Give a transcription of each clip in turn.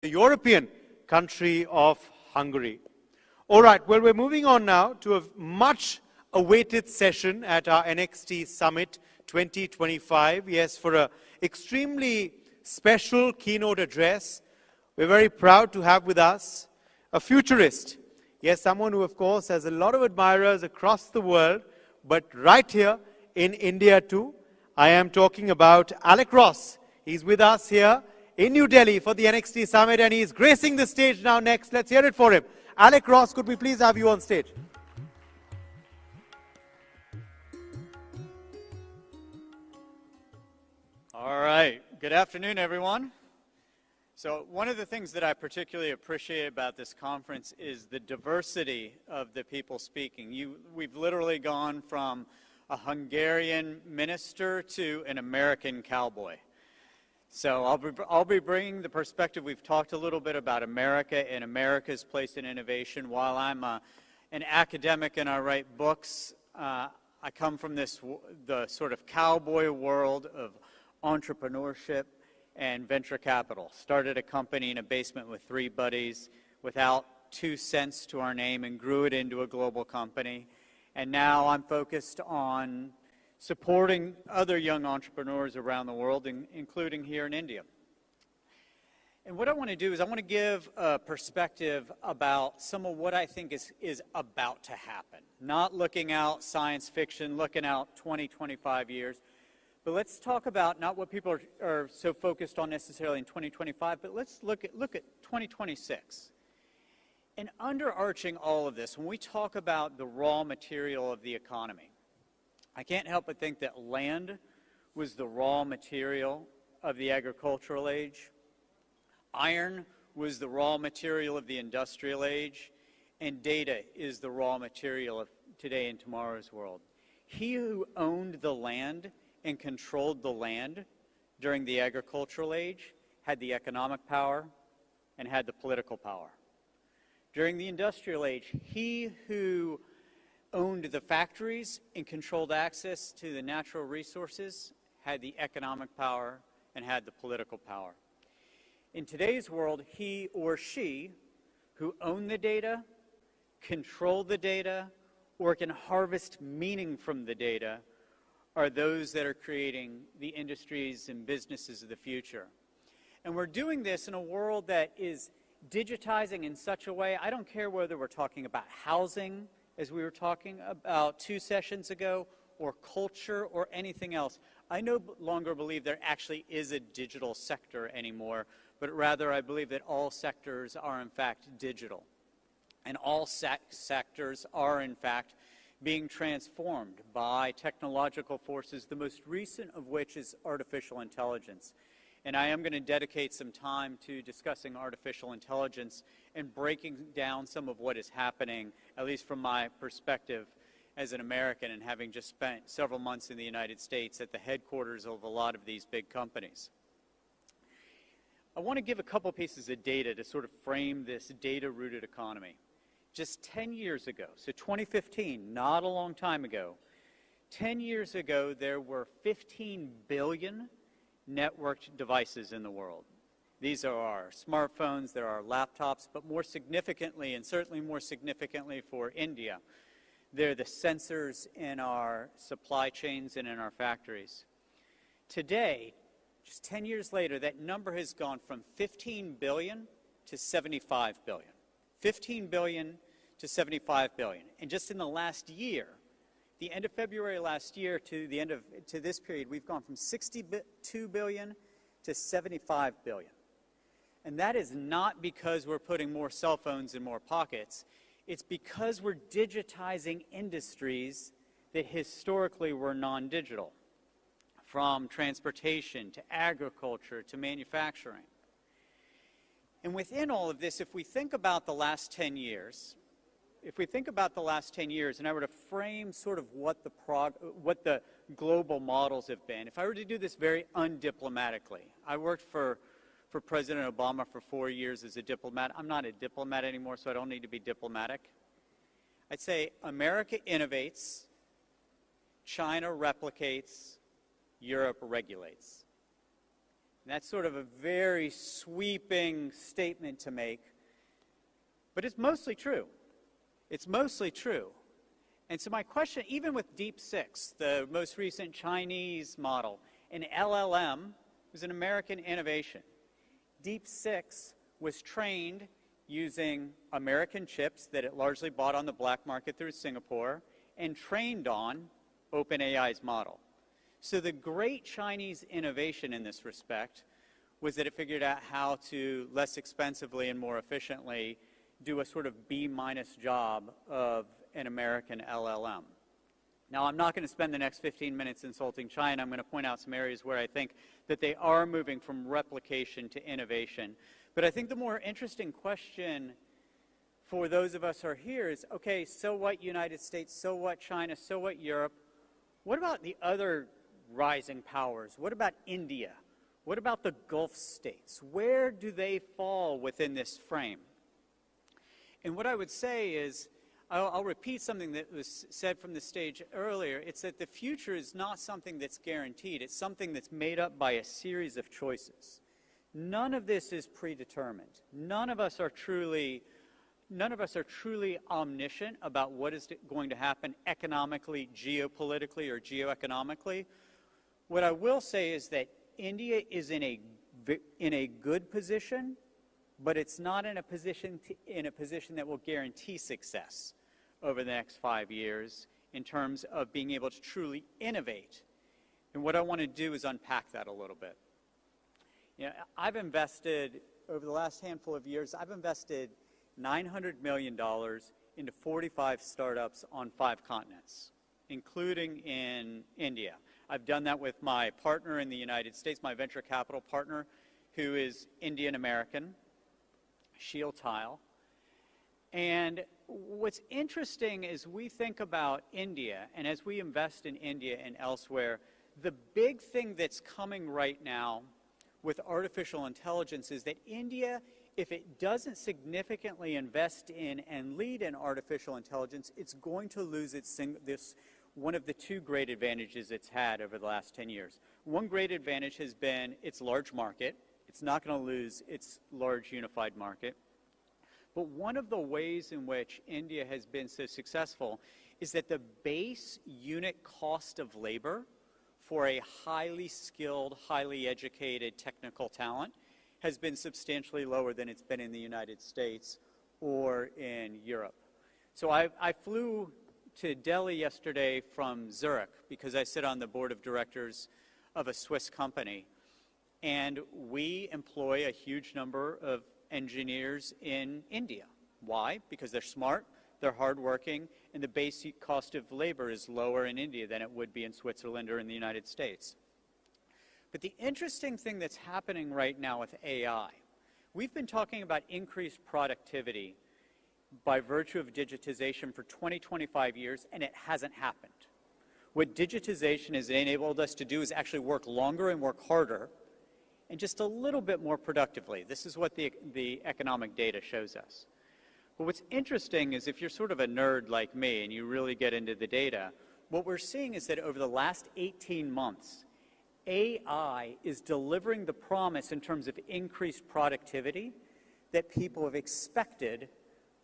the European country of Hungary. All right, well, we're moving on now to a much awaited session at our NXT Summit 2025. Yes, for an extremely special keynote address, we're very proud to have with us a futurist. Yes, someone who, of course, has a lot of admirers across the world, but right here in India too. I am talking about Alec Ross. He's with us here in New Delhi for the NXT Summit, and he's gracing the stage now next. Let's hear it for him. Alec Ross, could we please have you on stage? All right. Good afternoon, everyone. So one of the things that I particularly appreciate about this conference is the diversity of the people speaking. We've literally gone from a Hungarian minister to an American cowboy. So I'll be bringing the perspective. We've talked a little bit about America and America's place in innovation. While I'm an academic and I write books, I come from the sort of cowboy world of entrepreneurship and venture capital. Started a company in a basement with 3 buddies without 2 cents to our name and grew it into a global company. And now I'm focused on supporting other young entrepreneurs around the world, including here in India. And what I want to do is I want to give a perspective about some of what I think is about to happen. Not looking out science fiction, looking out 20, 25 years. But let's talk about not what people are so focused on necessarily in 2025, but let's look at 2026. And underarching all of this, when we talk about the raw material of the economy, I can't help but think that land was the raw material of the agricultural age. Iron was the raw material of the industrial age. And data is the raw material of today and tomorrow's world. He who owned the land and controlled the land during the agricultural age had the economic power and had the political power. During the industrial age, he who owned the factories and controlled access to the natural resources had the economic power and had the political power. In today's world, he or she who own the data, control the data, or can harvest meaning from the data are those that are creating the industries and businesses of the future. And we're doing this in a world that is digitizing in such a way, I don't care whether we're talking about housing, as we were talking about 2 sessions ago, or culture, or anything else. I no longer believe there actually is a digital sector anymore, but rather I believe that all sectors are in fact digital. And all sectors are in fact being transformed by technological forces, the most recent of which is artificial intelligence. And I am going to dedicate some time to discussing artificial intelligence and breaking down some of what is happening, at least from my perspective as an American and having just spent several months in the United States at the headquarters of a lot of these big companies. I want to give a couple pieces of data to sort of frame this data-rooted economy. Just 10 years ago, so 2015, not a long time ago, 10 years ago there were 15 billion networked devices in the world. These are our smartphones, there are laptops, but more significantly, and certainly more significantly for India, they're the sensors in our supply chains and in our factories. Today, just 10 years later, that number has gone from 15 billion to 75 billion. 15 billion to 75 billion. And just in the last year, the end of February last year to this period, we've gone from 62 billion to 75 billion. And that is not because we're putting more cell phones in more pockets. It's because we're digitizing industries that historically were non-digital, from transportation to agriculture to manufacturing. And within all of this, if we think about the last 10 years, and I were to frame sort of what the global models have been, if I were to do this very undiplomatically, I worked for President Obama for 4 years as a diplomat. I'm not a diplomat anymore, so I don't need to be diplomatic. I'd say America innovates, China replicates, Europe regulates. And that's sort of a very sweeping statement to make, but it's mostly true. It's mostly true. And so my question, even with Deep 6, the most recent Chinese model, an LLM was an American innovation. Deep 6 was trained using American chips that it largely bought on the black market through Singapore and trained on OpenAI's model. So the great Chinese innovation in this respect was that it figured out how to less expensively and more efficiently do a sort of B-minus job of an American LLM. Now, I'm not going to spend the next 15 minutes insulting China. I'm going to point out some areas where I think that they are moving from replication to innovation. But I think the more interesting question for those of us who are here is, okay, so what United States, so what China, so what Europe? What about the other rising powers? What about India? What about the Gulf states? Where do they fall within this frame? And what I would say is, I'll repeat something that was said from the stage earlier. It's that the future is not something that's guaranteed. It's something that's made up by a series of choices. None of this is predetermined. None of us are truly omniscient about what is going to happen economically, geopolitically, or geoeconomically. What I will say is that India is in a good position, but it's not in a position that will guarantee success over the next 5 years in terms of being able to truly innovate. And what I want to do is unpack that a little bit. You know, I've invested, over the last handful of years, I've invested $900 million into 45 startups on 5 continents, including in India. I've done that with my partner in the United States, my venture capital partner, who is Indian American, Shield Tile. And what's interesting is we think about India, and as we invest in India and elsewhere, the big thing that's coming right now with artificial intelligence is that India, if it doesn't significantly invest in and lead in artificial intelligence, it's going to lose one of the 2 great advantages it's had over the last 10 years. One great advantage has been its large market. It's not going to lose its large unified market. But one of the ways in which India has been so successful is that the base unit cost of labor for a highly skilled, highly educated technical talent has been substantially lower than it's been in the United States or in Europe. So I flew to Delhi yesterday from Zurich because I sit on the board of directors of a Swiss company. And we employ a huge number of engineers in India. Why? Because they're smart, they're hardworking, and the basic cost of labor is lower in India than it would be in Switzerland or in the United States. But the interesting thing that's happening right now with AI, we've been talking about increased productivity by virtue of digitization for 20, 25 years, and it hasn't happened. What digitization has enabled us to do is actually work longer and work harder, and just a little bit more productively. This is what the economic data shows us. But what's interesting is if you're sort of a nerd like me and you really get into the data, what we're seeing is that over the last 18 months, AI is delivering the promise in terms of increased productivity that people have expected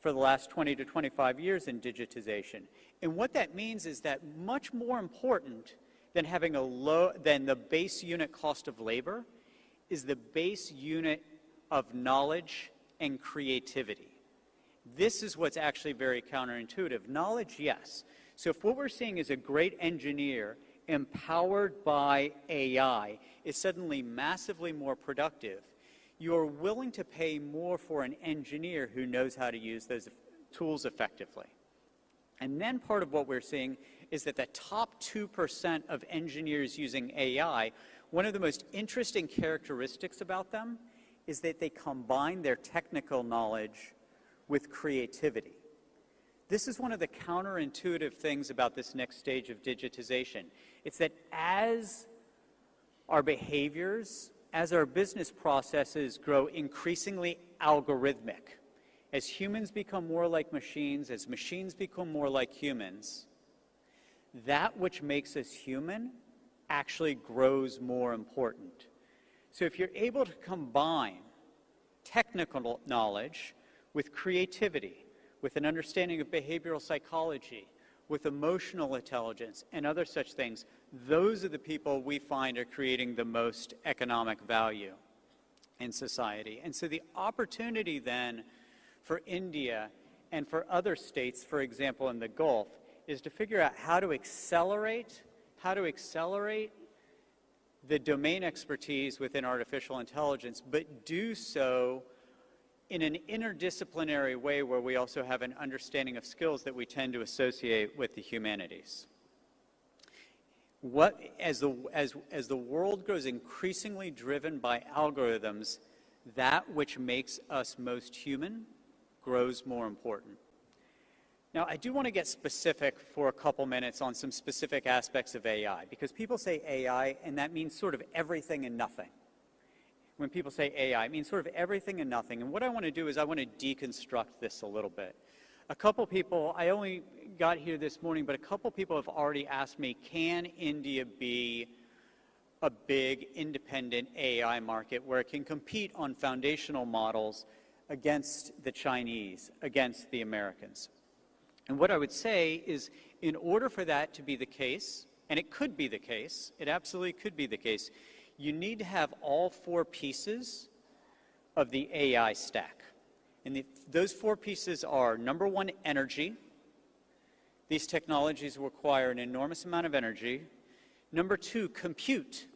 for the last 20 to 25 years in digitization. And what that means is that much more important than having than the base unit cost of labor is the base unit of knowledge and creativity. This is what's actually very counterintuitive. Knowledge, yes. So if what we're seeing is a great engineer empowered by AI is suddenly massively more productive, you're willing to pay more for an engineer who knows how to use those tools effectively. And then part of what we're seeing is that the top 2% of engineers using AI, one of the most interesting characteristics about them is that they combine their technical knowledge with creativity. This is one of the counterintuitive things about this next stage of digitization. It's that as our behaviors, as our business processes grow increasingly algorithmic, as humans become more like machines, as machines become more like humans, that which makes us human actually grows more important. So if you're able to combine technical knowledge with creativity, with an understanding of behavioral psychology, with emotional intelligence and other such things, those are the people we find are creating the most economic value in society. And so the opportunity then for India and for other states, for example, in the Gulf, is to figure out how to accelerate the domain expertise within artificial intelligence, but do so in an interdisciplinary way where we also have an understanding of skills that we tend to associate with the humanities. As the world grows increasingly driven by algorithms, that which makes us most human grows more important. Now, I do want to get specific for a couple minutes on some specific aspects of AI, because people say AI, and that means sort of everything and nothing. When people say AI, it means sort of everything and nothing. And what I want to do is I want to deconstruct this a little bit. A couple people, I only got here this morning, but a couple people have already asked me, can India be a big independent AI market where it can compete on foundational models against the Chinese, against the Americans? And what I would say is, in order for that to be the case, and it could be the case, it absolutely could be the case, you need to have all four pieces of the AI stack. And those four pieces are, number one, energy. These technologies require an enormous amount of energy. Number two, compute.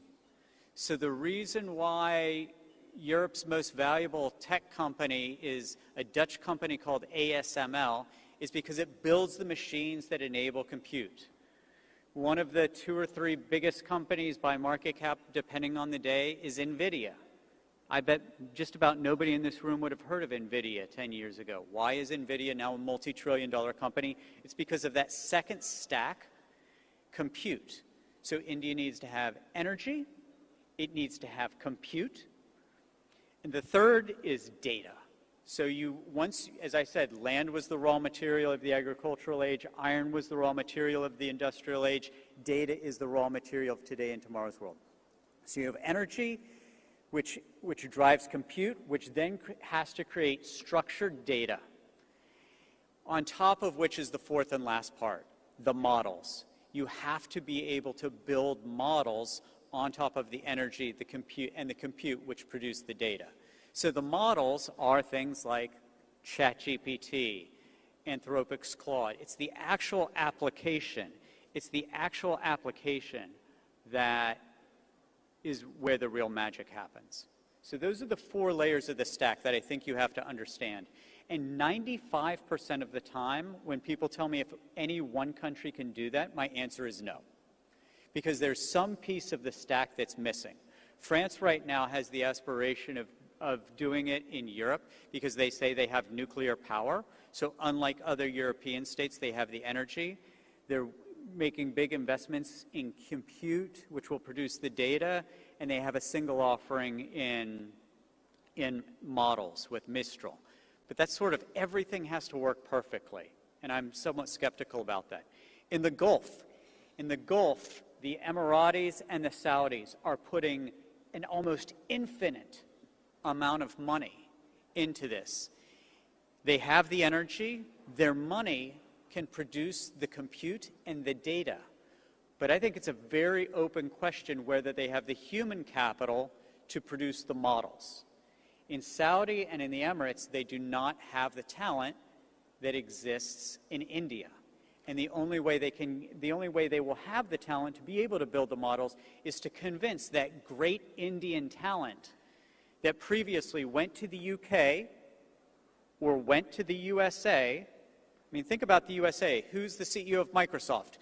So the reason why Europe's most valuable tech company is a Dutch company called ASML is because it builds the machines that enable compute. One of the 2 or 3 biggest companies by market cap, depending on the day, is NVIDIA. I bet just about nobody in this room would have heard of NVIDIA 10 years ago. Why is NVIDIA now a multi-trillion-dollar company? It's because of that second stack, compute. So India needs to have energy, it needs to have compute, and the third is data. So once, as I said, land was the raw material of the agricultural age, iron was the raw material of the industrial age, data is the raw material of today and tomorrow's world. So you have energy, which drives compute, which then has to create structured data, on top of which is the fourth and last part, the models. You have to be able to build models on top of the energy, the compute which produce the data. So the models are things like ChatGPT, Anthropic's Claude. It's the actual application. It's the actual application that is where the real magic happens. So those are the 4 layers of the stack that I think you have to understand. And 95% of the time, when people tell me if any one country can do that, my answer is no. Because there's some piece of the stack that's missing. France right now has the aspiration of doing it in Europe because they say they have nuclear power. So unlike other European states, they have the energy. They're making big investments in compute, which will produce the data, and they have a single offering in models with Mistral. But that's sort of everything has to work perfectly, and I'm somewhat skeptical about that. In the Gulf, the Emiratis and the Saudis are putting an almost infinite amount of money into this. They have the energy, their money can produce the compute and the data. But I think it's a very open question whether they have the human capital to produce the models. In Saudi and in the Emirates, they do not have the talent that exists in India. And the only way they will have the talent to be able to build the models is to convince that great Indian talent that previously went to the UK or went to the USA. I mean, think about the USA. Who's the CEO of Microsoft?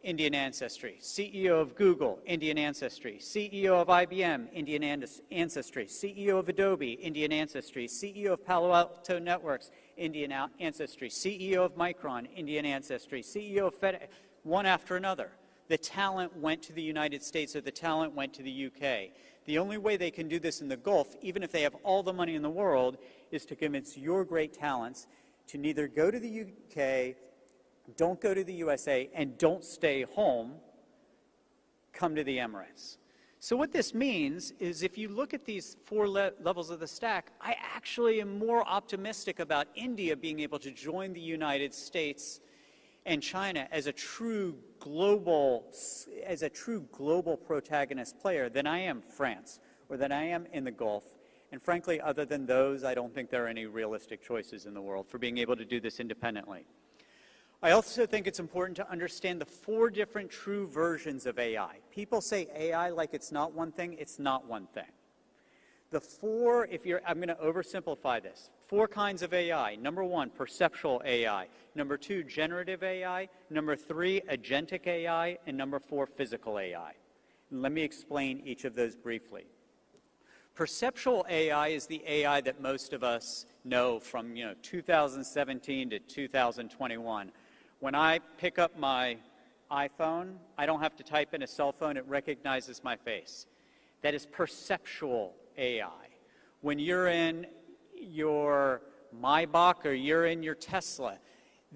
Indian ancestry. CEO of Google, Indian ancestry. CEO of IBM, Indian ancestry. CEO of Adobe, Indian ancestry. CEO of Palo Alto Networks, Indian ancestry. CEO of Micron, Indian ancestry. CEO of FedEx, one after another. The talent went to the United States or the talent went to the UK. The only way they can do this in the Gulf, even if they have all the money in the world, is to convince your great talents to neither go to the UK, don't go to the USA, and don't stay home, come to the Emirates. So what this means is if you look at these four levels of the stack, I actually am more optimistic about India being able to join the United States and China as a true global protagonist player than I am France or than I am in the Gulf. And frankly, other than those, I don't think there are any realistic choices in the world for being able to do this independently. I also think it's important to understand the four different true versions of AI. People say AI like it's not one thing. It's not one thing. The four, I'm going to oversimplify this. Four kinds of AI. Number one, perceptual AI. Number two, generative AI. Number three, agentic AI. And number four, physical AI. And let me explain each of those briefly. Perceptual AI is the AI that most of us know from 2017 to 2021. When I pick up my iPhone, I don't have to type in a cell phone, it recognizes my face. That is perceptual AI. When you're in your Maybach or you're in your Tesla,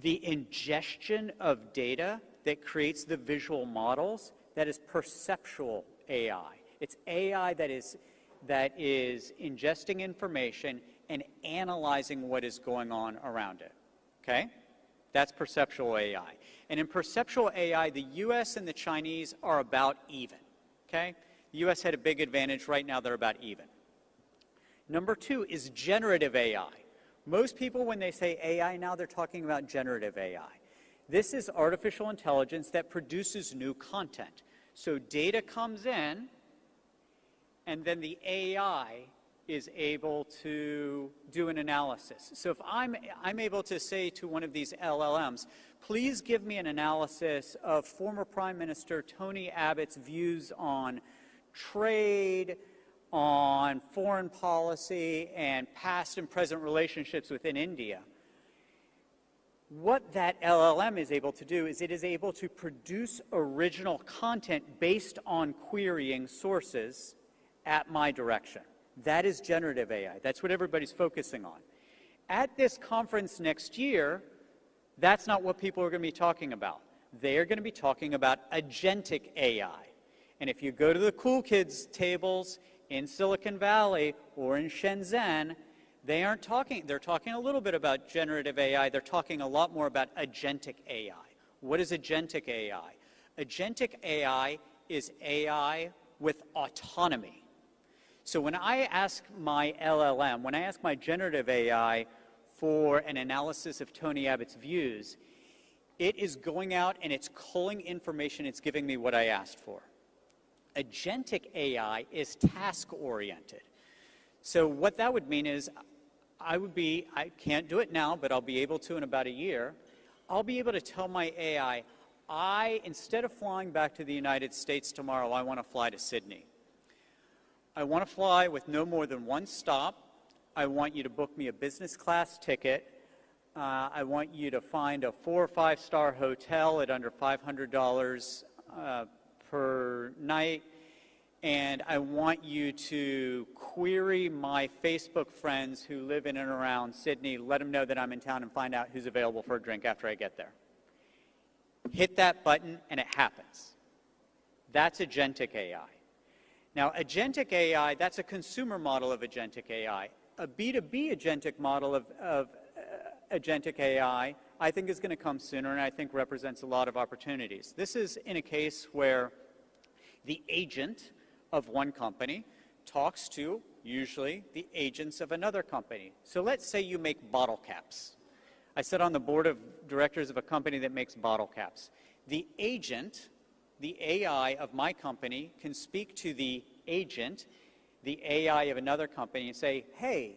the ingestion of data that creates the visual models, that is perceptual AI. It's AI that is ingesting information and analyzing what is going on around it, okay? That's perceptual AI. And in perceptual AI, the US and the Chinese are about even, okay? The US had a big advantage. Right now, they're about even. Number two is generative AI. Most people, when they say AI now, they're talking about generative AI. This is artificial intelligence that produces new content. So data comes in, and then the AI is able to do an analysis. So if I'm able to say to one of these LLMs, please give me an analysis of former Prime Minister Tony Abbott's views on trade, on foreign policy, and past and present relationships within India. What that LLM is able to do is it is able to produce original content based on querying sources at my direction. That is generative AI. That's what everybody's focusing on. At this conference next year, that's not what people are going to be talking about. They are going to be talking about agentic AI. And if you go to the cool kids tables in Silicon Valley or in Shenzhen, they're talking a little bit about generative AI. They're talking a lot more about agentic AI. What is agentic AI? Agentic AI is AI with autonomy. So when I ask my LLM, when I ask my generative AI for an analysis of Tony Abbott's views, it is going out and it's culling information, it's giving me what I asked for. Agentic AI is task-oriented. So what that would mean is I can't do it now, but I'll be able to in about a year. I'll be able to tell my AI, instead of flying back to the United States tomorrow, I want to fly to Sydney. I want to fly with no more than one stop. I want you to book me a business class ticket. I want you to find a 4 or 5 star hotel at under $500 per night. And I want you to query my Facebook friends who live in and around Sydney, let them know that I'm in town and find out who's available for a drink after I get there. Hit that button and it happens. That's agentic AI. Now, agentic AI, that's a consumer model of agentic AI. A B2B agentic model of agentic AI, I think is going to come sooner and I think represents a lot of opportunities. This is in a case where the agent of one company talks to, usually, the agents of another company. So let's say you make bottle caps. I sit on the board of directors of a company that makes bottle caps. The agent, the AI of my company, can speak to the agent, the AI of another company, and say, hey,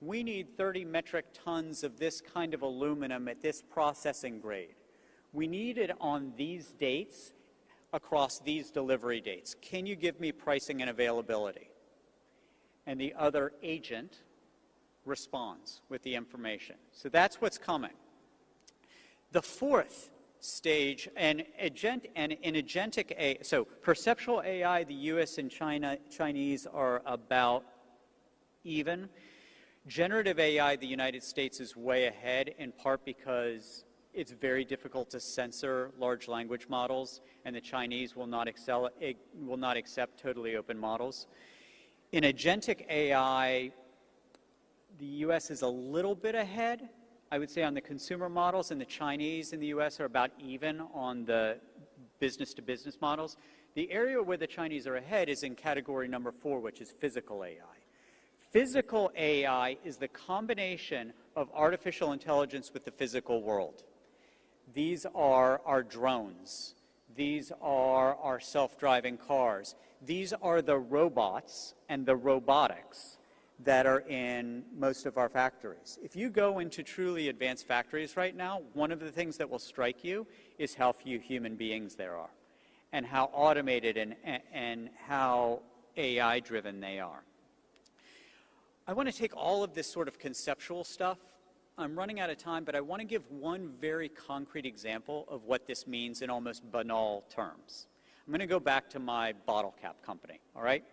we need 30 metric tons of this kind of aluminum at this processing grade. We need it on these dates across these delivery dates. Can you give me pricing and availability? And the other agent responds with the information. So that's what's coming. The fourth stage, and in agentic AI, so perceptual AI, the US and Chinese are about even. Generative AI, the United States is way ahead, in part because it's very difficult to censor large language models, and the Chinese will not accept totally open models. In agentic AI, the US is a little bit ahead, I would say, on the consumer models, and the Chinese and the US are about even on the business-to-business models. The area where the Chinese are ahead is in category number 4, which is physical AI. Physical AI is the combination of artificial intelligence with the physical world. These are our drones. These are our self-driving cars. These are the robots and the robotics that are in most of our factories. If you go into truly advanced factories right now, one of the things that will strike you is how few human beings there are and how automated and how AI-driven they are. I want to take all of this sort of conceptual stuff. I'm running out of time, but I want to give one very concrete example of what this means in almost banal terms. I'm going to go back to my bottle cap company, all right?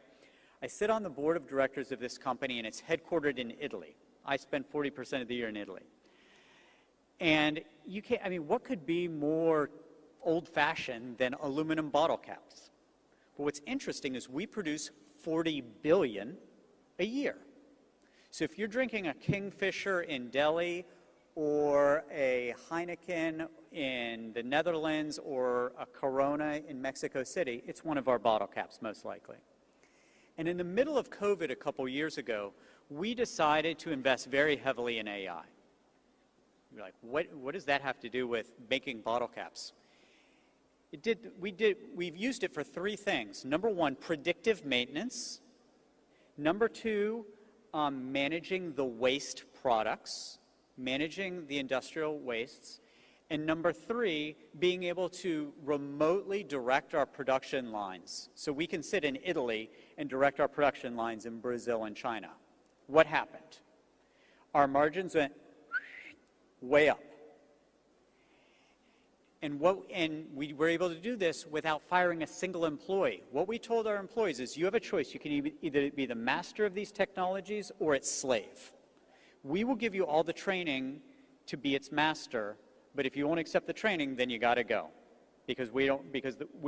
I sit on the board of directors of this company, and it's headquartered in Italy. I spend 40% of the year in Italy. And you can't, I mean, what could be more old-fashioned than aluminum bottle caps? But what's interesting is we produce 40 billion a year. So if you're drinking a Kingfisher in Delhi or a Heineken in the Netherlands or a Corona in Mexico City, it's one of our bottle caps most likely. And in the middle of COVID a couple years ago, we decided to invest very heavily in AI. You're like, what does that have to do with making bottle caps? We've used it for 3 things. Number 1, predictive maintenance. Number 2, managing the waste products, managing the industrial wastes. And number 3, being able to remotely direct our production lines. So we can sit in Italy and direct our production lines in Brazil and China. What happened? Our margins went way up. And we were able to do this without firing a single employee. What we told our employees is you have a choice. You can either be the master of these technologies or its slave. We will give you all the training to be its master, but if you won't accept the training, then you got to go. Because we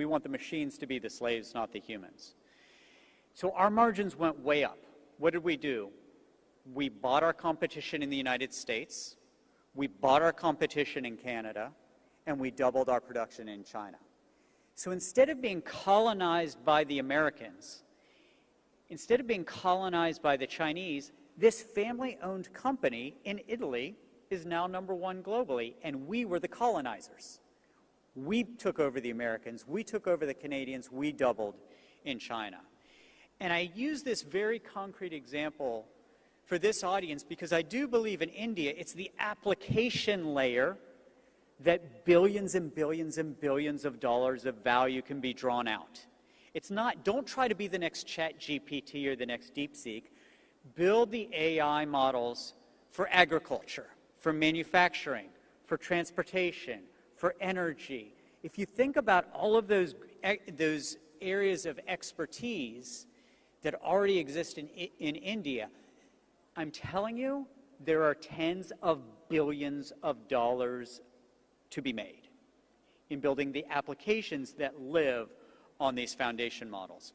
want the machines to be the slaves, not the humans. So our margins went way up. What did we do? We bought our competition in the United States. We bought our competition in Canada. And we doubled our production in China. So instead of being colonized by the Americans, instead of being colonized by the Chinese, this family-owned company in Italy is now number 1 globally, and we were the colonizers. We took over the Americans, we took over the Canadians, we doubled in China. And I use this very concrete example for this audience because I do believe in India, it's the application layer that billions and billions and billions of dollars of value can be drawn out. It's not, don't try to be the next ChatGPT or the next DeepSeek. Build the AI models for agriculture, for manufacturing, for transportation, for energy. If you think about all of those areas of expertise that already exist in India, I'm telling you, there are tens of billions of dollars to be made in building the applications that live on these foundation models.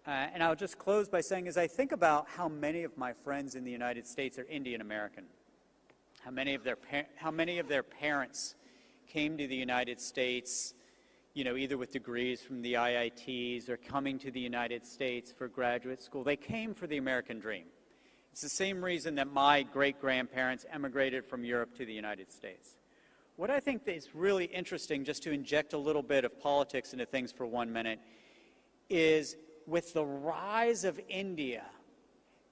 And I'll just close by saying, as I think about how many of my friends in the United States are Indian American, how many of their parents came to the United States, you know, either with degrees from the IITs or coming to the United States for graduate school, they came for the American dream. It's the same reason that my great-grandparents emigrated from Europe to the United States. What I think is really interesting, just to inject a little bit of politics into things for 1 minute, is with the rise of India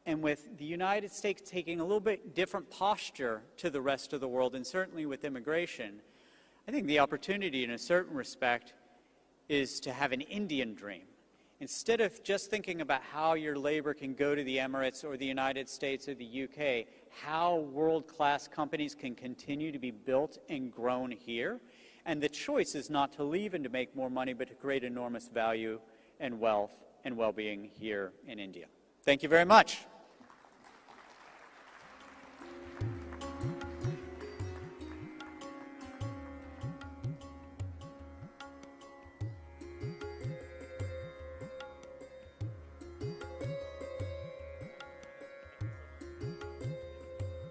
and with the United States taking a little bit different posture to the rest of the world, and certainly with immigration, I think the opportunity in a certain respect is to have an Indian dream. Instead of just thinking about how your labor can go to the Emirates or the United States or the UK, how world-class companies can continue to be built and grown here. And the choice is not to leave and to make more money, but to create enormous value and wealth and well-being here in India. Thank you very much.